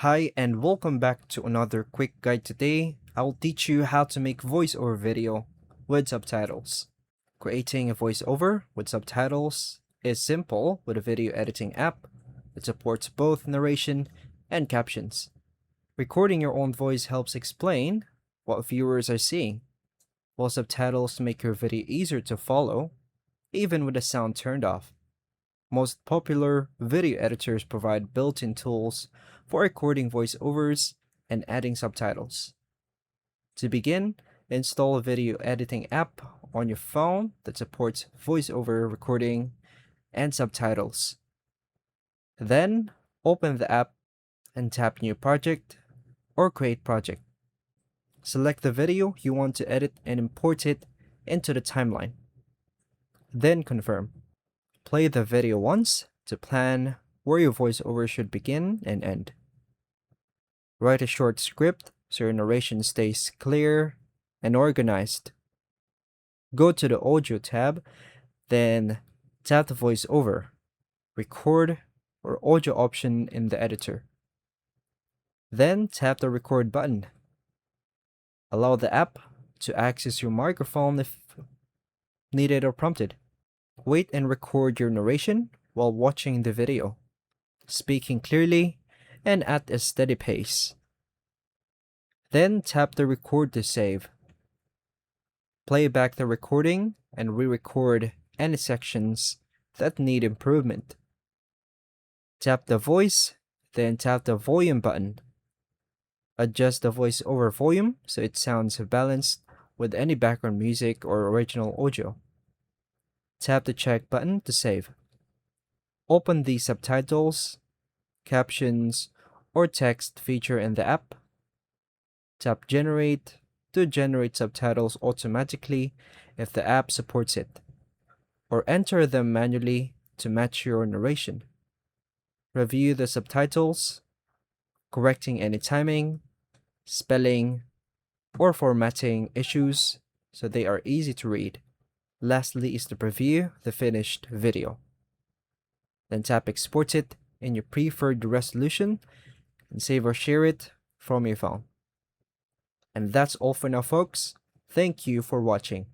Hi and welcome back to another quick guide. Today, I'll teach you how to make voiceover video with subtitles. Creating a voiceover with subtitles is simple with a video editing app that supports both narration and captions. Recording your own voice helps explain what viewers are seeing, while subtitles make your video easier to follow, even with the sound turned off. Most popular video editors provide built-in tools for recording voiceovers and adding subtitles. To begin, install a video editing app on your phone that supports voiceover recording and subtitles. Then, open the app and tap New Project or Create Project. Select the video you want to edit and import it into the timeline. Then confirm. Play the video once to plan where your voiceover should begin and end. Write a short script so your narration stays clear and organized. Go to the Audio tab, then tap the voiceover, record, or audio option in the editor. Then tap the record button. Allow the app to access your microphone if needed or prompted. Wait and record your narration while watching the video, speaking clearly and at a steady pace. Then tap the record to save. Play back the recording and re-record any sections that need improvement. Tap the voice, then tap the volume button. Adjust the voiceover volume so it sounds balanced with any background music or original audio. Tap the check button to save. Open the subtitles, captions, or text feature in the app. Tap Generate to generate subtitles automatically if the app supports it, or enter them manually to match your narration. Review the subtitles, correcting any timing, spelling, or formatting issues so they are easy to read. Lastly is to preview the finished video. Then tap Export it in your preferred resolution and save or share it from your phone. And that's all for now, folks. Thank you for watching.